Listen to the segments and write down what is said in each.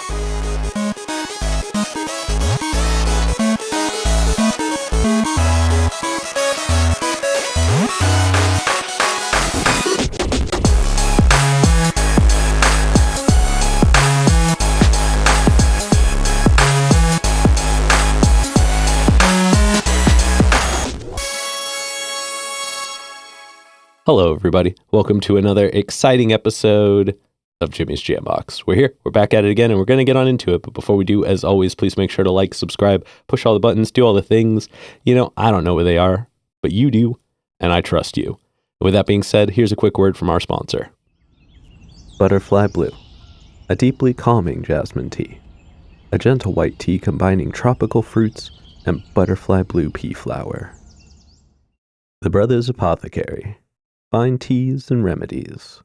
Hello, everybody. Welcome to another exciting episode of Jimmy's JamBox. We're here. We're back at it again, and we're going to get on into it. But before we do, as always, please make sure to like, subscribe, push all the buttons, do all the things. You know, I don't know where they are, but you do, and I trust you. With that being said, here's a quick word from our sponsor. Butterfly Blue, a deeply calming jasmine tea. A gentle white tea combining tropical fruits and butterfly blue pea flower. The Brothers Apothecary. Fine teas and remedies.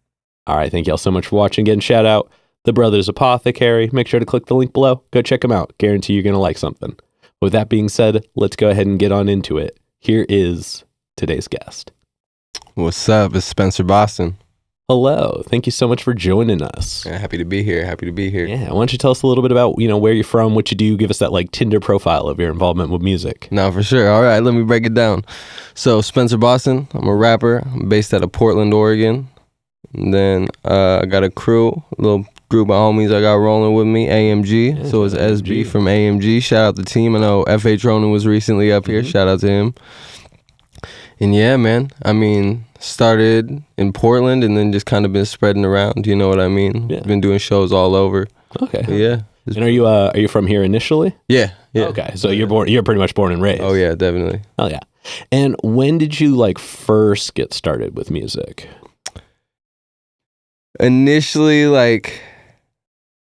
All right, thank y'all so much for watching. Again, shout out The Brothers Apothecary. Make sure to click the link below. Go check them out. Guarantee you're going to like something. With that being said, let's go ahead and get on into it. Here is today's guest. What's up? It's Spencer Boston. Hello. Thank you so much for joining us. Yeah, happy to be here. Yeah, why don't you tell us a little bit about, where you're from, what you do, give us that Tinder profile of your involvement with music. No, for sure. All right, let me break it down. So, Spencer Boston, I'm a rapper. I'm based out of Portland, Oregon. And then I got a crew, a little group of homies I got rolling with me, AMG. Yeah, so it's SB from AMG. Shout out the team. I know FH Ronan was recently up here. Shout out to him. And yeah, man, started in Portland and then just kind of been spreading around, you know what I mean? Yeah. Been doing shows all over. Okay. But yeah. And are you from here initially? Yeah. Okay. So you're pretty much born and raised. Oh yeah, definitely. Oh yeah. And when did you first get started with music? Initially,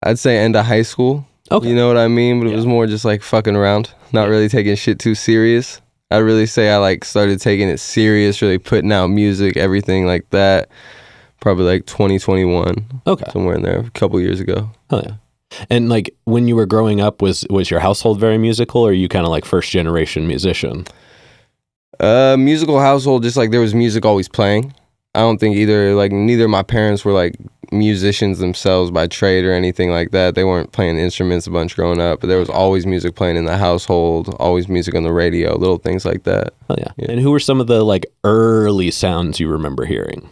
I'd say end of high school. Okay. You know what I mean? But it was more just fucking around, not really taking shit too serious. I'd really say I started taking it serious, really putting out music, everything like that. Probably 2021. Okay. Somewhere in there, a couple years ago. Oh yeah. And when you were growing up, was your household very musical, or are you kind of first generation musician? Musical household, just there was music always playing. I don't think neither of my parents were musicians themselves by trade or anything like that. They weren't playing instruments a bunch growing up, but there was always music playing in the household, always music on the radio, little things like that. Oh yeah. And who were some of the early sounds you remember hearing?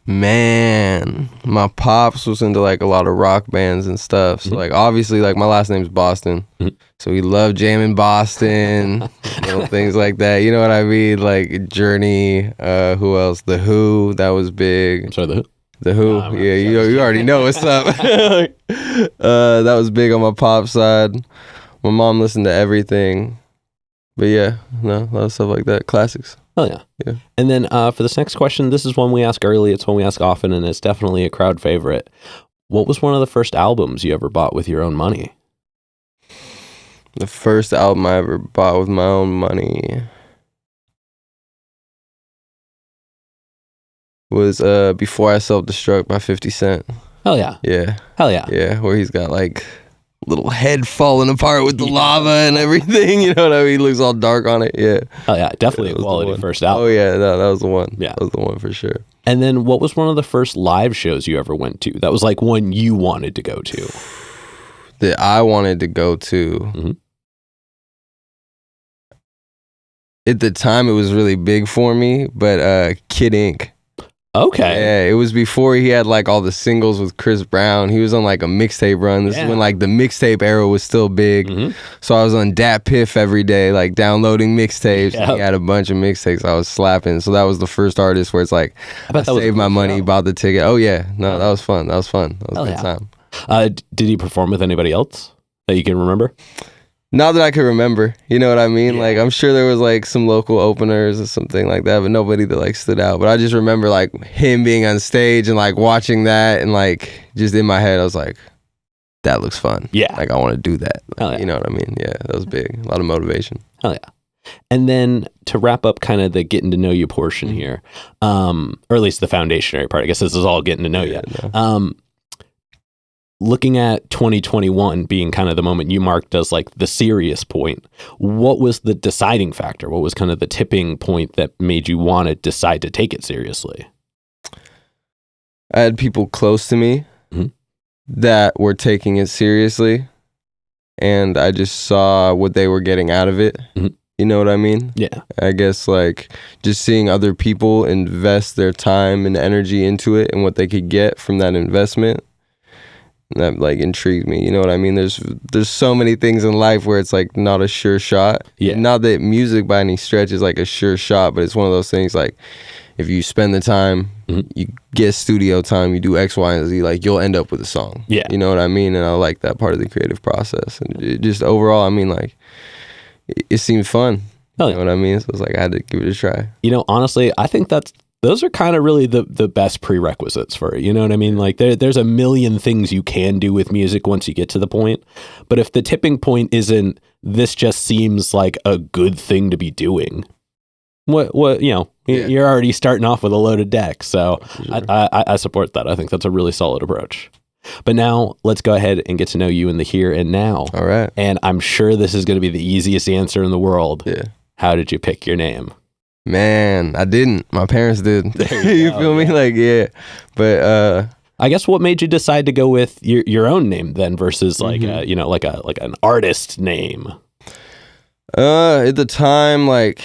Man, my pops was into a lot of rock bands and stuff. So obviously my last name's Boston. Mm-hmm. So he loved jamming Boston, little things like that. You know what I mean? Journey, who else? The Who, that was big. I'm sorry, The Who? The Who, yeah, you already know what's up. That was big on my pop side. My mom listened to everything. But yeah, no, a lot of stuff like that. Classics. Oh, yeah. Yeah. And then for this next question, this is one we ask early, it's one we ask often, and it's definitely a crowd favorite. What was one of the first albums you ever bought with your own money? The first album I ever bought with my own money was Before I Self-Destruct by 50 Cent. Hell yeah. Yeah. Hell yeah. Yeah, where he's got little head falling apart with the lava and everything, you know what I mean? Looks all dark on it, yeah. Oh yeah, definitely a quality first album. Oh yeah, no, that was the one. Yeah. That was the one for sure. And then what was one of the first live shows you ever went to? That was one you wanted to go to. That I wanted to go to. Mm-hmm. At the time, it was really big for me, but Kid Ink. Okay. Yeah, it was before he had all the singles with Chris Brown. He was on a mixtape run. This is when the mixtape era was still big. Mm-hmm. So I was on Dat Piff every day, downloading mixtapes. Yep. He had a bunch of mixtapes I was slapping. So that was the first artist where it's I saved my money, bought the ticket. Oh yeah, no, that was fun. That was a good time. Did he perform with anybody else that you can remember? Not that I can remember, you know what I mean? Yeah. I'm sure there was some local openers or something like that, but nobody that stood out. But I just remember him being on stage and watching that and just in my head I was that looks fun. Yeah. I want to do that. Yeah. You know what I mean? Yeah, that was big. A lot of motivation. Hell yeah. And then to wrap up kind of the getting to know you portion here, or at least the foundationary part, I guess this is all getting to know you. No. Looking at 2021 being kind of the moment you marked as the serious point, what was the deciding factor? What was kind of the tipping point that made you want to decide to take it seriously? I had people close to me that were taking it seriously, and I just saw what they were getting out of it. Mhm. You know what I mean? Yeah. I guess like just seeing other people invest their time and energy into it and what they could get from that investment, that like intrigued me. You know what I mean? There's so many things in life where it's like not a sure shot. Yeah. Not that music by any stretch is like a sure shot, but it's one of those things like if you spend the time, you get studio time, you do X, Y, and Z, like you'll end up with a song. Yeah. You know what I mean? And I like that part of the creative process. And it just overall, I mean, like it seemed fun. Oh, you know what I mean? So it's like I had to give it a try. You know, honestly, I think those are kind of really the best prerequisites for it. You know what I mean? Like there's a million things you can do with music once you get to the point. But if the tipping point isn't, this just seems like a good thing to be doing, what you know, you're already starting off with a loaded deck. So sure. I support that. I think that's a really solid approach. But now let's go ahead and get to know you in the here and now. All right. And I'm sure this is going to be the easiest answer in the world. Yeah. How did you pick your name? Man, I didn't. My parents did. You feel me? Like, yeah. But I guess what made you decide to go with your own name then versus like you know, like an artist name? At the time, like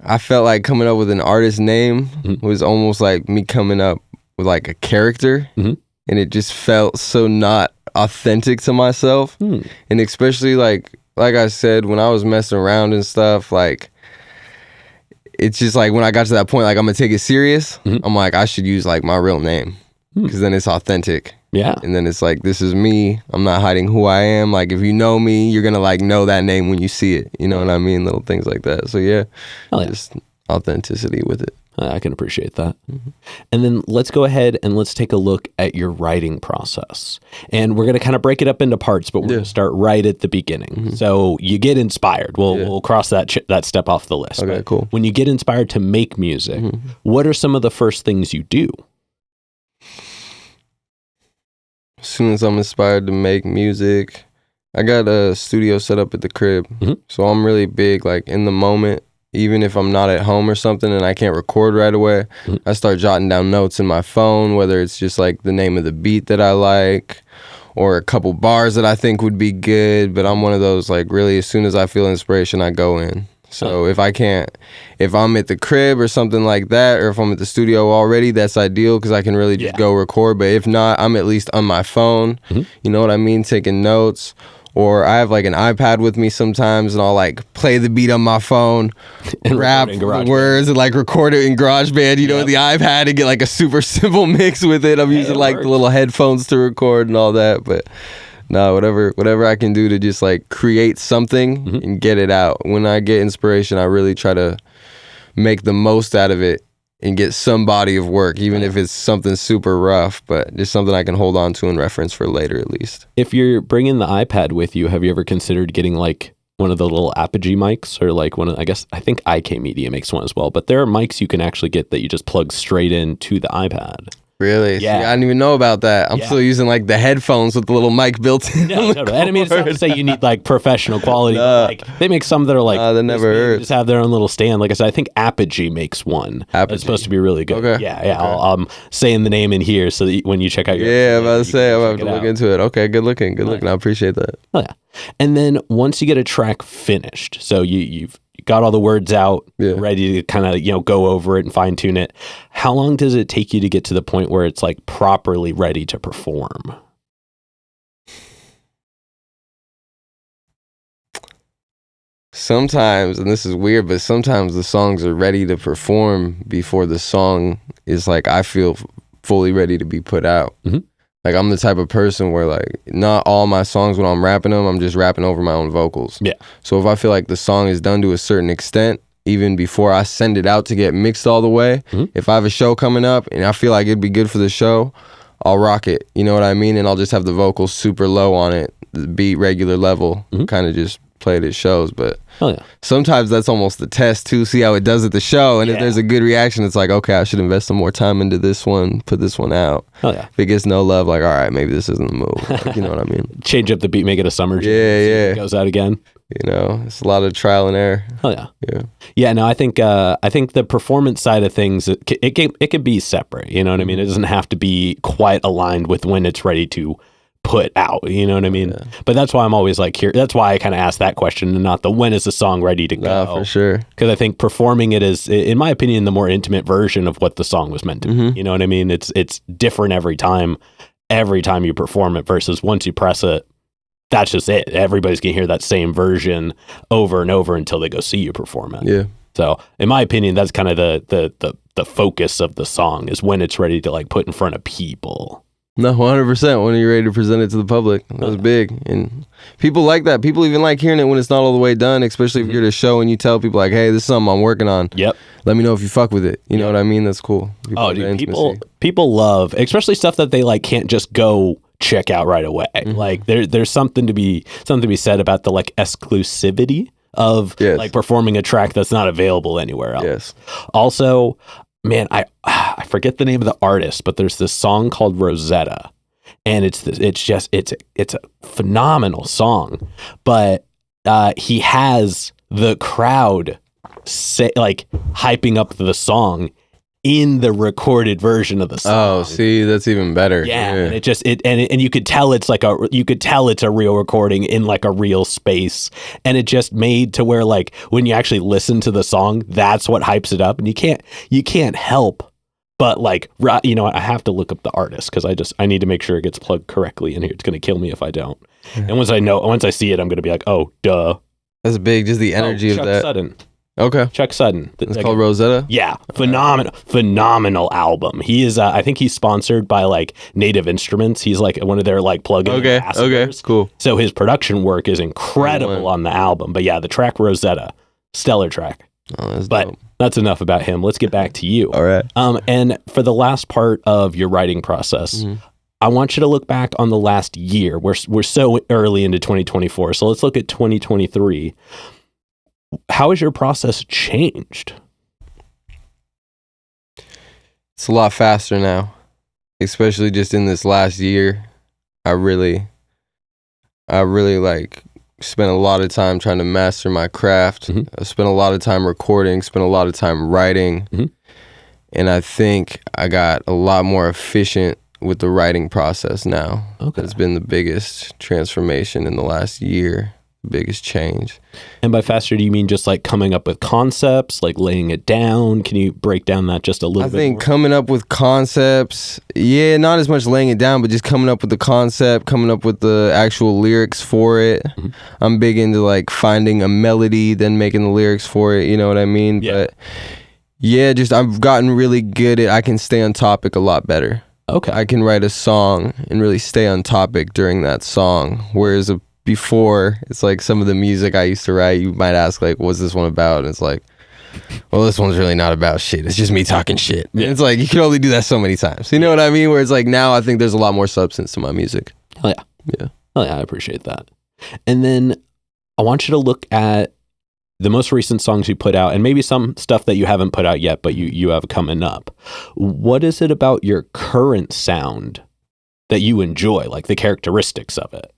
I felt like coming up with an artist name was almost like me coming up with like a character, and it just felt so not authentic to myself. And especially like I said, when I was messing around and stuff, like it's just like when I got to that point, like I'm gonna take it serious. I'm like, I should use like my real name because then it's authentic. Yeah. And then it's like, this is me. I'm not hiding who I am. Like if you know me, you're gonna like know that name when you see it. You know what I mean? Little things like that. So yeah, just authenticity with it. I can appreciate that. And then let's go ahead and let's take a look at your writing process. And we're going to kind of break it up into parts, but we're going to start right at the beginning. So you get inspired. We'll cross that step off the list. Okay, cool. When you get inspired to make music, what are some of the first things you do? As soon as I'm inspired to make music, I got a studio set up at the crib. So I'm really big, like in the moment. Even if I'm not at home or something and I can't record right away, I start jotting down notes in my phone, whether it's just like the name of the beat that I like or a couple bars that I think would be good. But I'm one of those, like really, as soon as I feel inspiration, I go in. So if I'm at the crib or something like that, or if I'm at the studio already, that's ideal because I can really just go record. But if not, I'm at least on my phone, you know what I mean, taking notes. Or I have like an iPad with me sometimes and I'll like play the beat on my phone and rap the words and like record it in GarageBand, you know, with the iPad and get like a super simple mix with it. I'm using like the little headphones to record and all that. But no, whatever I can do to just like create something and get it out. When I get inspiration, I really try to make the most out of it and get some body of work, even if it's something super rough, but just something I can hold on to and reference for later at least. If you're bringing the iPad with you, have you ever considered getting like one of the little Apogee mics or like I think IK Media makes one as well, but there are mics you can actually get that you just plug straight into the iPad. Really? Yeah. See, I didn't even know about that. I'm still using like the headphones with the little mic built in. No. And I mean, it's not to say you need like professional quality. But, like they make some that are like that never hurt. Just have their own little stand. Like I said, I think Apogee makes one. It's supposed to be really good. Okay. Yeah. Okay. I'm saying the name in here so that when you check out your I'm about to say I'm about to look into it. Okay, good looking. I appreciate that. Oh yeah. And then once you get a track finished, so you've got all the words out, ready to kind of, go over it and fine tune it. How long does it take you to get to the point where it's like properly ready to perform? Sometimes, and this is weird, but sometimes the songs are ready to perform before the song is like, I feel fully ready to be put out. Like I'm the type of person where like not all my songs when I'm rapping them, I'm just rapping over my own vocals. Yeah. So if I feel like the song is done to a certain extent, even before I send it out to get mixed all the way, if I have a show coming up and I feel like it'd be good for the show, I'll rock it. You know what I mean? And I'll just have the vocals super low on it, the beat regular level, kind of just play it at shows. But sometimes that's almost the test too, see how it does at the show. And if there's a good reaction, it's like, okay, I should invest some more time into this one, put this one out. If it gets no love, like, all right, maybe this isn't the move. Like, you know what I mean? Change up the beat, make it a summer jam. It goes out again. You know, it's a lot of trial and error. Yeah. No, I think the performance side of things, it can be separate. You know what I mean? It doesn't have to be quite aligned with when it's ready to put out, you know what I mean? Yeah. But that's why I'm always like here. That's why I kind of ask that question and not the when is the song ready to go. Nah, for sure. Because I think performing it is, in my opinion, the more intimate version of what the song was meant to be. You know what I mean? It's different every time you perform it versus once you press it, that's just it. Everybody's gonna hear that same version over and over until they go see you perform it. Yeah. So in my opinion, that's kind of the focus of the song is when it's ready to like put in front of people. No, 100% when you're ready to present it to the public. That was big. And people like that. People even like hearing it when it's not all the way done, especially if you're at a show and you tell people like, hey, this is something I'm working on. Yep. Let me know if you fuck with it. You know what I mean? That's cool. People love, especially stuff that they like can't just go check out right away. Like there's something to be said about the like exclusivity of like performing a track that's not available anywhere else. Yes. Also, man, I forget the name of the artist, but there's this song called Rosetta, and it's a phenomenal song, but he has the crowd like hyping up the song in the recorded version of the song. Oh, see, that's even better. Yeah. And you could tell it's a real recording in like a real space, and it just made to where like when you actually listen to the song, that's what hypes it up, and you can't help but like, you know, I have to look up the artist because I need to make sure it gets plugged correctly in here. It's going to kill me if I don't. And once I see it, I'm going to be like, oh, duh. That's big. Just the energy of Chuck that. Sudden. Okay. Chuck Sudden. It's called Rosetta? Yeah. Phenomenal album. He is, I think he's sponsored by like Native Instruments. He's like one of their like plug-in ambassadors. Okay, cool. So his production work is incredible on the album. But yeah, the track Rosetta, stellar track. Oh, that's but dope. That's enough about him. Let's get back to you. All right. And for the last part of your writing process, I want you to look back on the last year. We're so early into 2024. So let's look at 2023. How has your process changed? It's a lot faster now, especially just in this last year. I really like spent a lot of time trying to master my craft. I spent a lot of time recording, spent a lot of time writing. And I think I got a lot more efficient with the writing process now. Okay. That's been the biggest transformation in the last year. Biggest change. And by faster, do you mean just like coming up with concepts, like laying it down? Can you break down that just a little bit? I think coming up with concepts, not as much laying it down, but just coming up with the concept, coming up with the actual lyrics for it. I'm big into like finding a melody, then making the lyrics for it, you know what I mean? Yeah. But just I've gotten really good at, I can stay on topic a lot better. Okay. I can write a song and really stay on topic during that song, whereas before, it's like some of the music I used to write, you might ask like, what's this one about? And it's like, well, this one's really not about shit. It's just me talking shit. Yeah. And it's like, you can only do that so many times. You know what I mean? Where it's like, now I think there's a lot more substance to my music. Hell yeah. Yeah. Hell yeah, I appreciate that. And then I want you to look at the most recent songs you put out and maybe some stuff that you haven't put out yet, but you have coming up. What is it about your current sound that you enjoy, like the characteristics of it?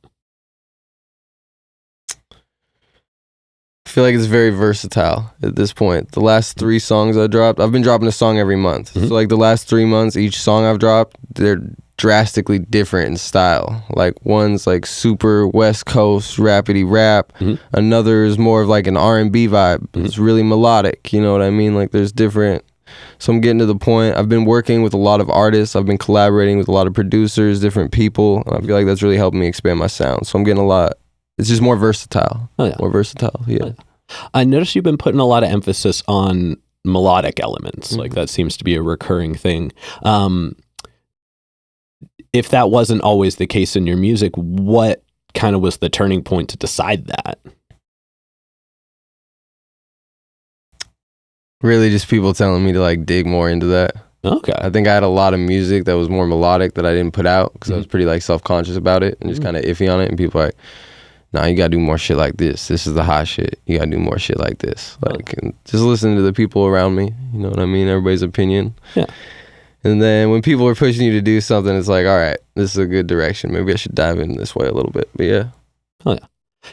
I feel like it's very versatile at this point. The last 3 songs I dropped, I've been dropping a song every month. So like the last 3 months, each song I've dropped, they're drastically different in style. Like one's like super West Coast rapidy rap. Another is more of like an R&B vibe. It's really melodic. You know what I mean? Like there's different. So I'm getting to the point. I've been working with a lot of artists. I've been collaborating with a lot of producers, different people. And I feel like that's really helped me expand my sound. So I'm getting a lot. It's just more versatile. Oh, yeah. More versatile, yeah. Oh, yeah. I noticed you've been putting a lot of emphasis on melodic elements. Like that seems to be a recurring thing. If that wasn't always the case in your music, what kind of was the turning point to decide that? Really just people telling me to like dig more into that. Okay. I think I had a lot of music that was more melodic that I didn't put out because I was pretty like self-conscious about it and just kind of iffy on it. And people are like, nah, you gotta do more shit like this. This is the hot shit. You gotta do more shit like this. Like, and just listen to the people around me. You know what I mean? Everybody's opinion. Yeah. And then when people are pushing you to do something, it's like, all right, this is a good direction. Maybe I should dive in this way a little bit. But yeah. Oh yeah.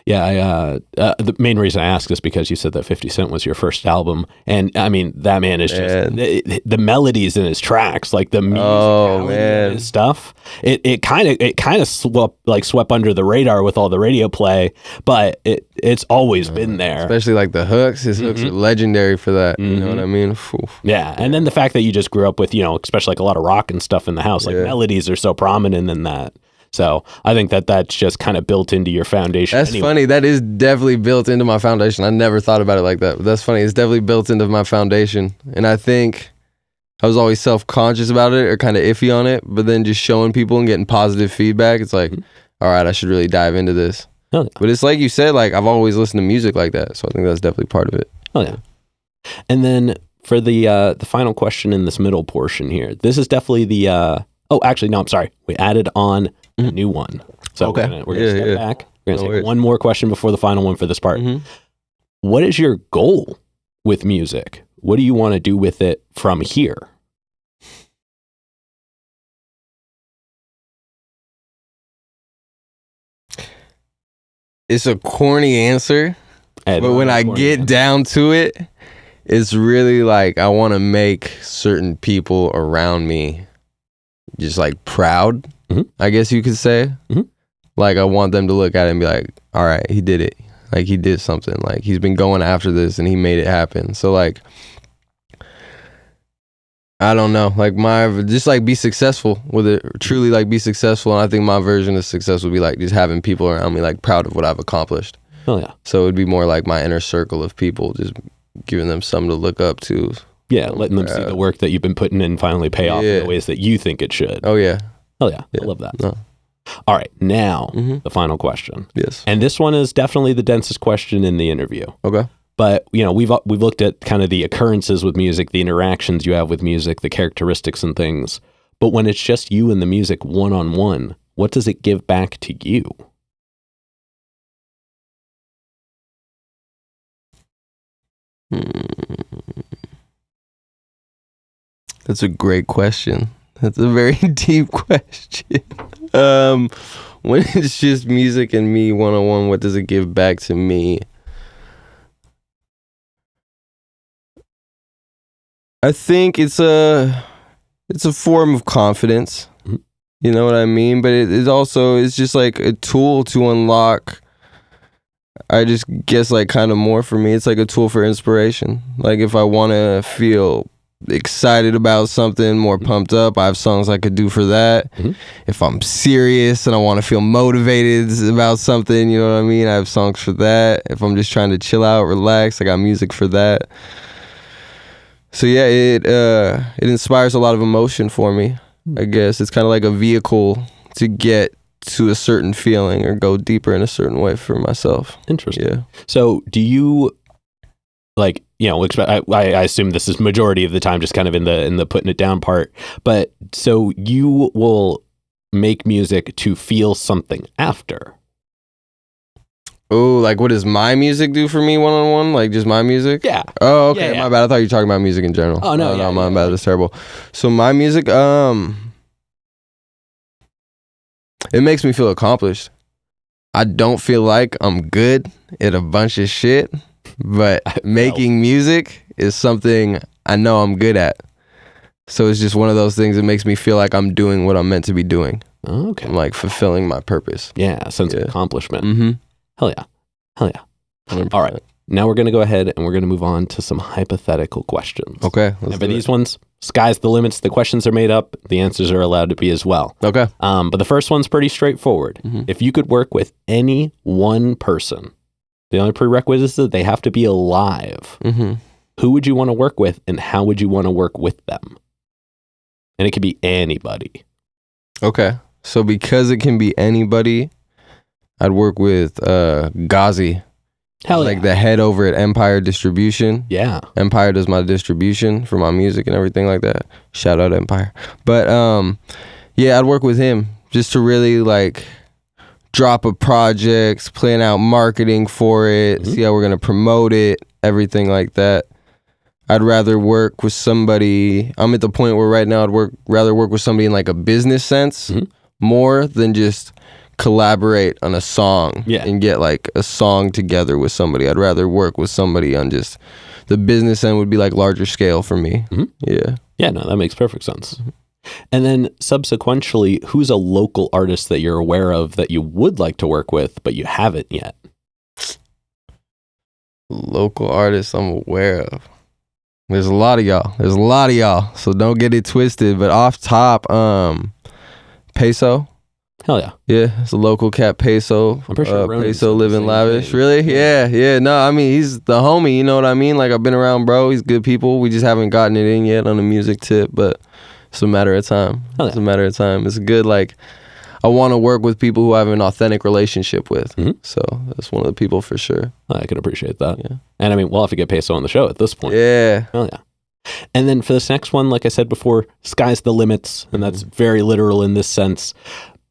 Yeah, the main reason I ask is because you said that 50 Cent was your first album, and I mean that man is just the melodies in his tracks, like the musicality of his stuff. It kind of swept under the radar with all the radio play, but it's always been there. Especially like the hooks. His hooks are legendary for that. You know what I mean? Yeah, and then the fact that you just grew up with, especially like a lot of rock and stuff in the house, like melodies are so prominent in that. So I think that's just kind of built into your foundation. That's funny. That is definitely built into my foundation. I never thought about it like that. But that's funny. It's definitely built into my foundation. And I think I was always self-conscious about it or kind of iffy on it. But then just showing people and getting positive feedback, it's like, all right, I should really dive into this. Oh, yeah. But it's like you said, like I've always listened to music like that. So I think that's definitely part of it. Oh, yeah. And then for the final question in this middle portion here, this is definitely the... I'm sorry. We added on a new one. So we're going to step back. We're going to take one more question before the final one for this part. What is your goal with music? What do you want to do with it from here? It's a corny answer, but when I get down to it, it's really like I want to make certain people around me just like proud, I guess you could say. Like I want them to look at it and be like, all right, he did it. Like he did something. Like he's been going after this and he made it happen. So like, I don't know, like just like be successful with it, truly like be successful. And I think my version of success would be like just having people around me like proud of what I've accomplished. Oh yeah. So it would be more like my inner circle of people, just giving them something to look up to. Yeah, letting them see the work that you've been putting in finally pay off in the ways that you think it should. Oh yeah. Oh yeah. I love that. No. All right, now the final question. Yes. And this one is definitely the densest question in the interview. Okay. But, we've looked at kind of the occurrences with music, the interactions you have with music, the characteristics and things. But when it's just you and the music one-on-one, what does it give back to you? That's a great question. That's a very deep question. When it's just music and me one-on-one, what does it give back to me? I think it's a form of confidence. You know what I mean? But it's just like a tool to unlock. I just guess like kind of more for me. It's like a tool for inspiration. Like if I want to feel excited about something, more pumped up, I have songs I could do for that. If I'm serious and I want to feel motivated about something, you know what I mean, I have songs for that. If I'm just trying to chill out, relax, I got music for that. So yeah, it inspires a lot of emotion for me. I guess it's kind of like a vehicle to get to a certain feeling or go deeper in a certain way for myself. Interesting. Yeah. So do you like, I assume this is majority of the time just kind of in the putting it down part, but so you will make music to feel something after? Oh, like what does my music do for me one-on-one? Like just my music? Yeah. Oh, okay. Yeah. My bad. I thought you were talking about music in general. Oh, no. No, my bad. That's terrible. So my music, it makes me feel accomplished. I don't feel like I'm good at a bunch of shit, but making music is something I know I'm good at. So it's just one of those things that makes me feel like I'm doing what I'm meant to be doing. Okay. I'm like fulfilling my purpose. Yeah, a sense of accomplishment. Mm-hmm. Hell yeah. 100%. All right. Now we're going to go ahead and we're going to move on to some hypothetical questions. Okay. And for these ones, sky's the limits. The questions are made up. The answers are allowed to be as well. Okay. But the first one's pretty straightforward. If you could work with any one person, the only prerequisite is that they have to be alive. Who would you want to work with and how would you want to work with them? And it could be anybody. Okay. So because it can be anybody, I'd work with Ghazi. Hell like the head over at Empire Distribution. Yeah. Empire does my distribution for my music and everything like that. Shout out Empire. But yeah, I'd work with him just to really like drop a project, plan out marketing for it, see how we're going to promote it, everything like that. I'd rather work with somebody. I'm at the point where right now I'd rather work with somebody in like a business sense more than just collaborate on a song and get like a song together with somebody. I'd rather work with somebody on just the business end would be like larger scale for me. Yeah, no, that makes perfect sense. And then subsequently, who's a local artist that you're aware of that you would like to work with, but you haven't yet? Local artists I'm aware of. There's a lot of y'all. So don't get it twisted. But off top, Peso. Hell yeah. Yeah, it's a local cat, Peso. I'm pretty sure Peso living lavish. thing. Really? Yeah. No, I mean, he's the homie, you know what I mean? Like, I've been around, bro. He's good people. We just haven't gotten it in yet on the music tip, but it's a matter of time. It's a matter of time. It's good, like, I want to work with people who I have an authentic relationship with. So that's one of the people for sure. I can appreciate that. Yeah. And I mean, we'll have to get Peso on the show at this point. Yeah. Hell yeah. And then for this next one, like I said before, sky's the limits, and that's very literal in this sense.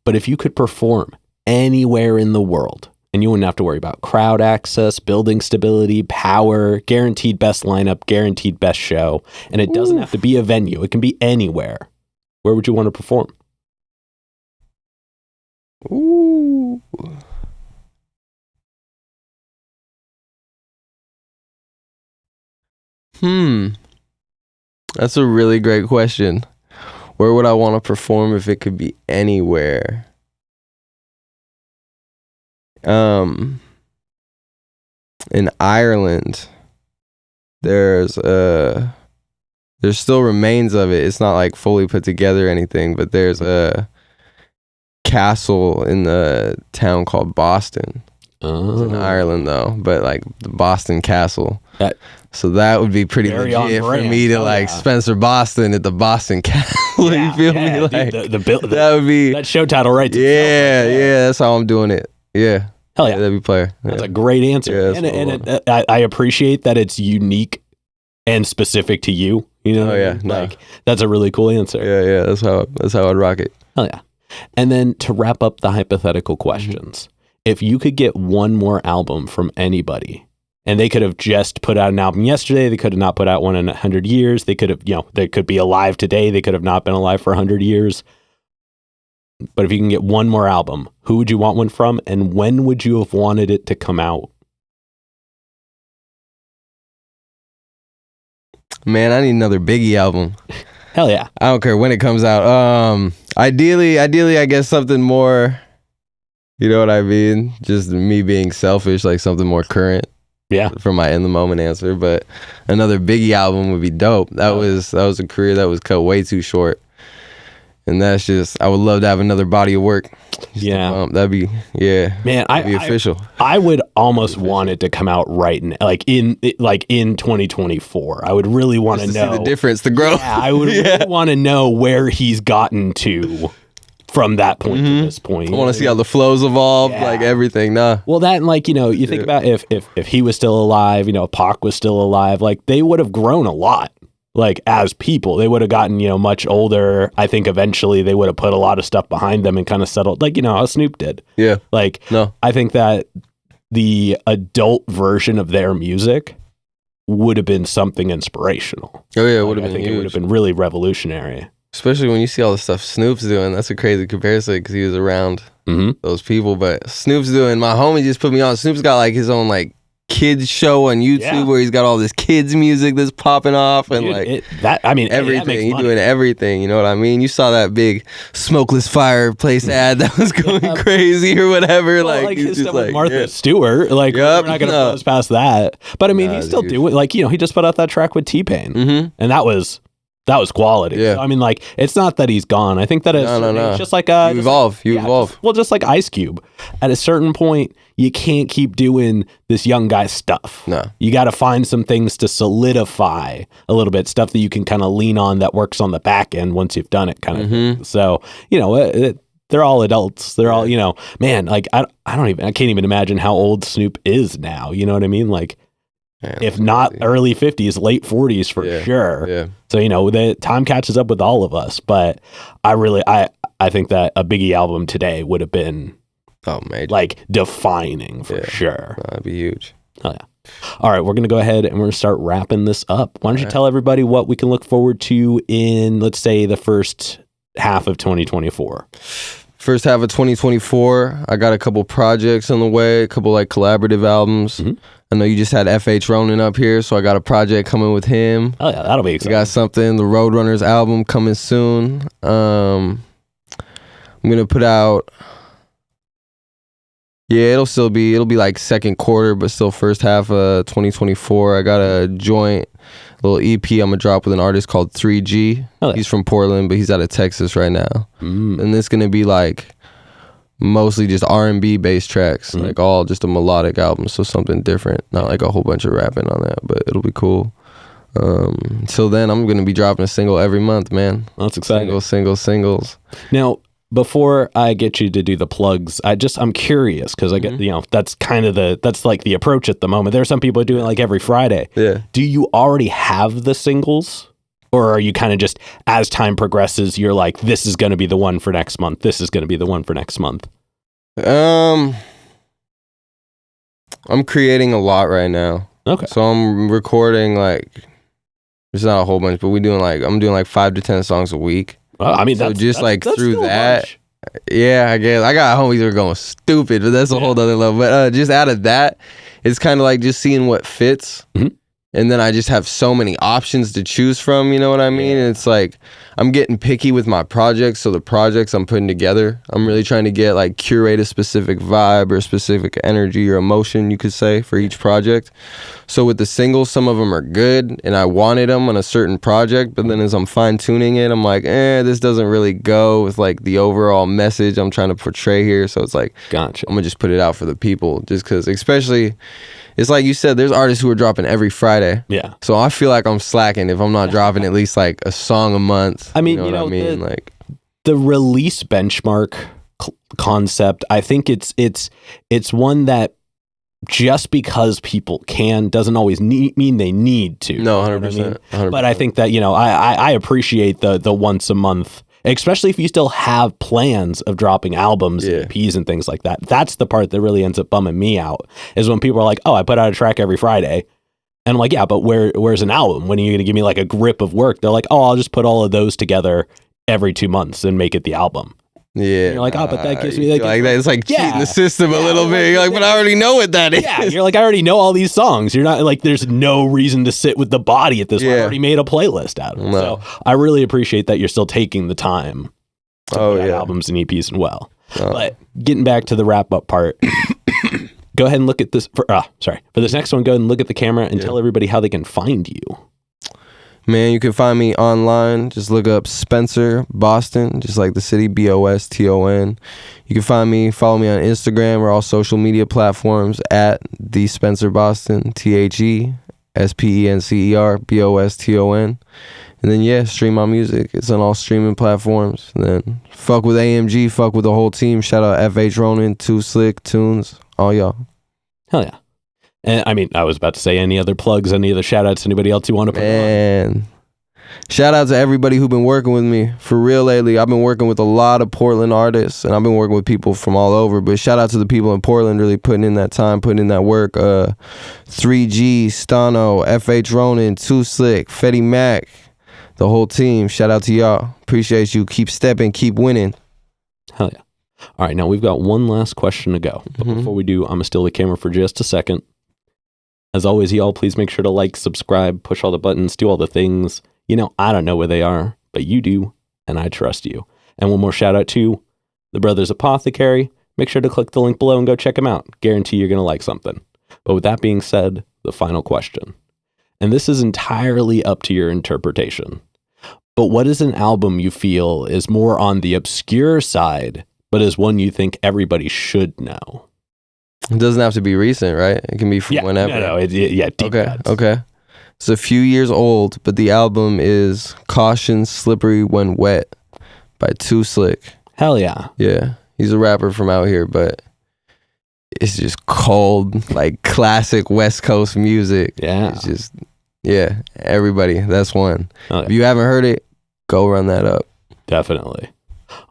But if you could perform anywhere in the world, and you wouldn't have to worry about crowd access, building stability, power, guaranteed best lineup, guaranteed best show, and it doesn't have to be a venue, it can be anywhere, where would you want to perform? Ooh. That's a really great question. Where would I want to perform if it could be anywhere? In Ireland, there's still remains of it. It's not like fully put together or anything, but there's a castle in the town called Boston. It's in Ireland though, but like the Boston Castle. So that would be pretty legit for me to like Spencer Boston at the Boston Castle. You feel me? Like dude, that would be that show title, right? Yeah. That's how I'm doing it. Yeah. Hell yeah, that'd be player. That's a great answer, I appreciate that it's unique and specific to you. You know, like that's a really cool answer. Yeah. That's how I'd rock it. Hell yeah. And then to wrap up the hypothetical questions, if you could get one more album from anybody, and they could have just put out an album yesterday, they could have not put out one in 100 years, they could have, they could be alive today, they could have not been alive for 100 years. But if you can get one more album, who would you want one from, and when would you have wanted it to come out? Man, I need another Biggie album. Hell yeah. I don't care when it comes out. Ideally, I guess something more, you know what I mean? Just me being selfish, like something more current. Yeah. For my in the moment answer, but another Biggie album would be dope. That was a career that was cut way too short. And that's just, I would love to have another body of work. That'd be, man, that'd be official. I would almost want it to come out right in 2024. I would really want to know see the difference, the growth. Yeah, I would really want to know where he's gotten to from that point to this point. I want to see how the flows evolved, like everything. Well, that, and like, you think about if he was still alive, Pac was still alive, like they would have grown a lot. Like as people, they would have gotten, much older. I think eventually they would have put a lot of stuff behind them and kind of settled, like, how Snoop did. Yeah. Like, I think that the adult version of their music would have been something inspirational. Oh yeah, it would have been I think huge. It would have been really revolutionary. Especially when you see all the stuff Snoop's doing. That's a crazy comparison because he was around those people. But Snoop's doing, my homie just put me on. Snoop's got like his own like kids show on YouTube where he's got all this kids music that's popping off and everything. He's doing everything. You know what I mean? You saw that big smokeless fireplace ad that was going crazy or whatever. Well, like his stuff with Martha Stewart. Like we're not gonna close past that. But I mean, he's still doing, like, he just put out that track with T-Pain, and that was quality. Yeah. So, I mean, like, it's not that he's gone. I think that it's just like you evolve. You evolve. Just like Ice Cube. At a certain point, you can't keep doing this young guy stuff. No. You got to find some things to solidify a little bit, stuff that you can kind of lean on that works on the back end once you've done it, kind of thing. So, they're all adults. They're all, man, like, I can't even imagine how old Snoop is now. You know what I mean? Like, if not early 50s, late 40s for sure. Yeah. So, the time catches up with all of us. But I think that a Biggie album today would have been like defining for sure. That'd be huge. Oh yeah. All right, we're going to go ahead and we're going to start wrapping this up. Why don't you tell everybody what we can look forward to in, let's say, the first half of 2024? first half of 2024, I got a couple projects on the way, a couple like collaborative albums. I know you just had FH Ronan up here, so I got a project coming with him. Oh yeah, that'll be I exciting. got something, the Roadrunners album coming soon. I'm gonna put out, it'll be like second quarter, but still first half of 2024. I got a joint little EP I'm gonna drop with an artist called 3G. Oh, yeah. He's from Portland, but he's out of Texas right now. And it's gonna be like mostly just R&B based tracks, like all just a melodic album, so something different, not like a whole bunch of rapping on that, but it'll be cool. Till then, I'm gonna be dropping a single every month, man. That's exciting. Singles. Now, before I get you to do the plugs, I'm curious because I get, that's kind of that's like the approach at the moment. There are some people doing it like every Friday. Yeah. Do you already have the singles, or are you kind of just, as time progresses, you're like, this is going to be the one for next month. This is going to be the one for next month. I'm creating a lot right now. Okay. So I'm recording like, it's not a whole bunch, but I'm doing like 5 to 10 songs a week. I mean, so that's through that, bunch. Yeah, I guess I got homies that are going stupid, but that's a whole other level. But just out of that, it's kind of like just seeing what fits. And then I just have so many options to choose from, you know what I mean? And it's like, I'm getting picky with my projects. So the projects I'm putting together, I'm really trying to curate a specific vibe or specific energy or emotion, you could say, for each project. So with the singles, some of them are good and I wanted them on a certain project, but then as I'm fine tuning it, I'm like, this doesn't really go with like the overall message I'm trying to portray here. So it's like, gotcha. I'm gonna just put it out for the people, just because, especially, it's like you said, there's artists who are dropping every Friday. Yeah. So I feel like I'm slacking if I'm not dropping at least like a song a month. I mean, like the release benchmark concept, I think it's one that just because people can doesn't always mean they need to. No, 100%. 100%. But I think that, I appreciate the once a month, especially if you still have plans of dropping albums, EPs and things like that. That's the part that really ends up bumming me out, is when people are like, oh, I put out a track every Friday. And I'm like, yeah, but where's an album? When are you going to give me like a grip of work? They're like, oh, I'll just put all of those together every 2 months and make it the album. Yeah. And you're like, oh, but that gives me like that. It's like cheating the system a little bit. You're like, but I already know what that is. Yeah, you're like, I already know all these songs. You're not like, there's no reason to sit with the body at this point. I already made a playlist out of it. So I really appreciate that you're still taking the time to put out albums and EPs and But getting back to the wrap up part, go ahead and look at this. For this next one, go ahead and look at the camera and tell everybody how they can find you. Man, you can find me online. Just look up Spencer Boston, just like the city, Boston. You can follow me on Instagram or all social media platforms at the Spencer Boston, TheSpencer Boston. And then stream my music. It's on all streaming platforms. And then fuck with AMG, fuck with the whole team. Shout out FH Ronan, Too Slick, Tunes, all y'all. Hell yeah. And I mean, I was about to say, any other plugs, any other shout outs, anybody else you want to put on? Shout out to everybody who's been working with me. For real lately, I've been working with a lot of Portland artists, and I've been working with people from all over. But shout out to the people in Portland really putting in that time, putting in that work. 3G, Stano, FH Ronan, Too Slick, Fetty Mac, the whole team. Shout out to y'all. Appreciate you. Keep stepping, keep winning. Hell yeah. All right, now we've got one last question to go. But before we do, I'm going to steal the camera for just a second. As always, y'all, please make sure to like, subscribe, push all the buttons, do all the things. I don't know where they are, but you do, and I trust you. And one more shout out to the Brothers Apothecary. Make sure to click the link below and go check them out. Guarantee you're going to like something. But with that being said, the final question. And this is entirely up to your interpretation. But what is an album you feel is more on the obscure side, but is one you think everybody should know? It doesn't have to be recent, right? It can be from whenever. Deep cuts. Okay. It's a few years old, but the album is Caution Slippery When Wet by Too Slick. Hell yeah. Yeah. He's a rapper from out here, but it's just cold, like classic West Coast music. Yeah. It's just, everybody, that's one. Okay. If you haven't heard it, go run that up. Definitely.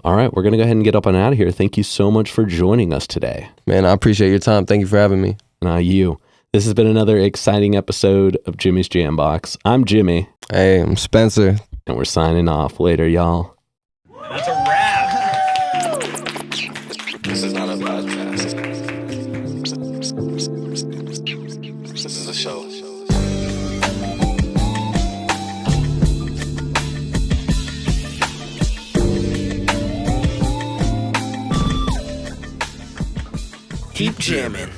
All right, we're going to go ahead and get up and out of here. Thank you so much for joining us today. Man, I appreciate your time. Thank you for having me. You. This has been another exciting episode of Jimmy's JamBox. I'm Jimmy. Hey, I'm Spencer. And we're signing off. Later, y'all. That's a wrap. This is not a podcast. This is a show. Keep jamming.